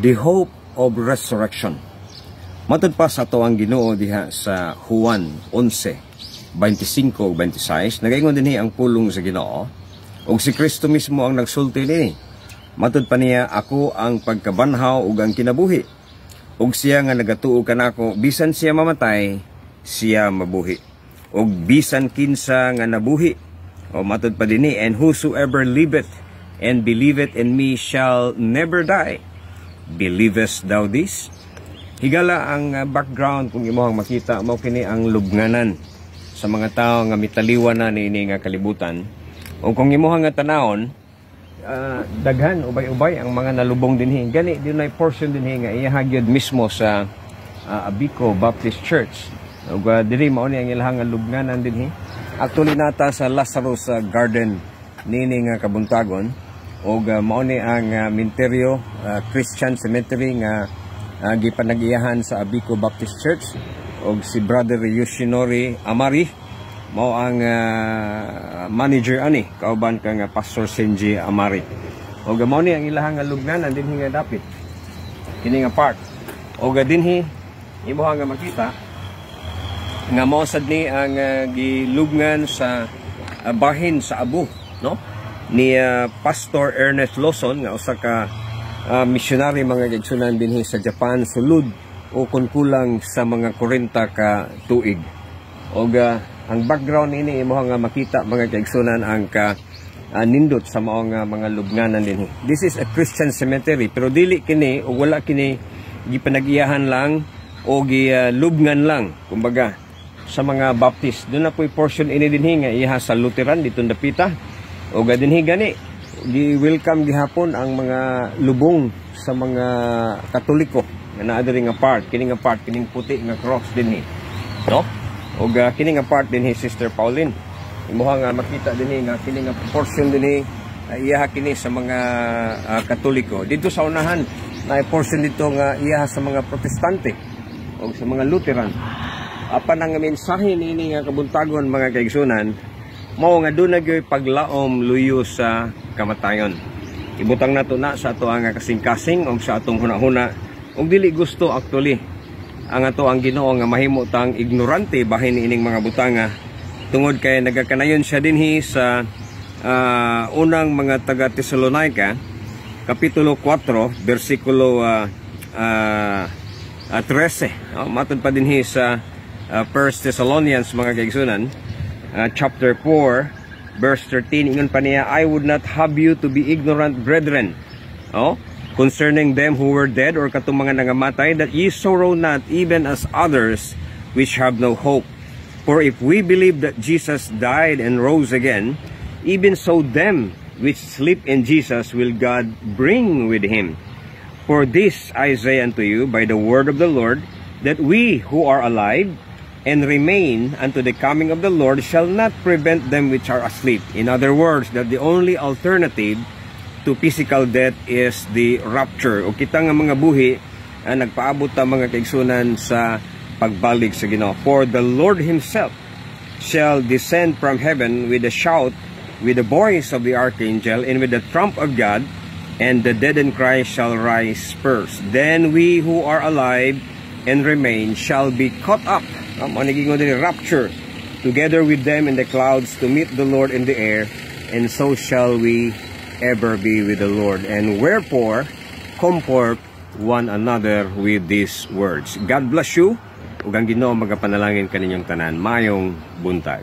the hope of resurrection. Matod pa sa ato ang Ginoo diha sa Juan 11:25-26, nagaingon dinhi ang pulong sa Ginoo, ug si Kristo mismo ang nagsulti dinhi. Matod pa niya, ako ang pagkabanhaw ug ang kinabuhi. Ug siya nga nagatuo kanako, bisan siya mamatay, siya mabuhi. Ug bisan kinsa nga nabuhi, o matod pa dinhi, and whosoever liveth and believeth in me shall never die. Believest thou this? Higala ang background kung imohang makita mao kini ang lubnganan sa mga tao nga mitaliwan na niini nga kalibutan. O kung imohang nga tanawon, daghan ubay-ubay ang mga nalubong dinhi. Gani dunay portion dinhi nga iyahagyod mismo sa Abico Baptist Church. Ug diri mao ni ang ilahang lubnganan dinhi. Actually nata sa Lazarus Garden niini nga kabuntagon. Og mao ni ang Minterio Christian Cemetery nga gipanag-iyahan sa Abico Baptist Church. Og si Brother Yoshinori Amari mao ang manager ani, kauban kang Pastor Senji Amari. Og mao ni ang ilahang lubnganan dinhi nga dapit kini nga park. Og dinhi imo nga makita nga mao sad ni ang gilubngan sa bahin sa Abu, no, ni Pastor Ernest Lawson nga usa ka missionary mga kaigsunan dinhi sa Japan, sulod o kung kulang sa mga 40 ka tuig. Og ang background ini imo nga makita mga kaigsunan ang nindot sa mao nga mga lubnganan dinhi. This is a Christian cemetery, pero dili kini o wala kini gipanag-iyahan lang o gilubngan lang kumbaga sa mga Baptist. Doon na po'y portion ini dinhi nga iha sa Lutheran dito dapita. Og dinhi gani gi-welcome gihapon ang mga lubong sa mga Katoliko nga naa diri nga part, kini nga part kining puti nga cross dinhi, no? Og kini nga part dinhi Sister Pauline. Imuha nga makita dinhi nga kini nga portion dinhi iyaha kini sa mga Katoliko. Dito sa unahan na portion dito nga iyaha sa mga Protestante o sa mga Lutheran. Apan ang mensahe niini nga kabuntagon mga kaigsunan mao nga doon nagyoy paglaom luyo sa kamatayon. Ibutang nato na sa ato ang kasing-kasing o sa atong hunahuna. Ug dili gusto actually ang ato ang Ginoo nga mahimo tang ignorante bahin ining mga butanga tungod kay nagakanayon siya dinhi sa unang mga taga Tesalonica kapitulo 4 bersikulo 13. Matod pa dinhi sa 1 Thessalonians mga kaigsunan, chapter 4 verse 13, ingon pa niya, I would not have you to be ignorant, brethren, concerning them who were dead, or katong mga nangamatay, that ye sorrow not, even as others which have no hope. For if we believe that Jesus died and rose again, even so them which sleep in Jesus will God bring with him. For this I say unto you by the word of the Lord, that we who are alive and remain unto the coming of the Lord shall not prevent them which are asleep. In other words, that the only alternative to physical death is the rapture. O kita nga mga buhi, nagpaabot ta mga kaigsunan sa pagbalik sa Ginoo. For the Lord himself shall descend from heaven with a shout, with the voice of the archangel, and with the trump of God, and the dead in Christ shall rise first. Then we who are alive and remain shall be caught up, manigingon din rapture, together with them in the clouds to meet the Lord in the air, and so shall we ever be with the Lord. And wherefore comfort one another with these words. God bless you, ug ang Ginoo magapanalangin kaninyong tanan. Mayong buntag.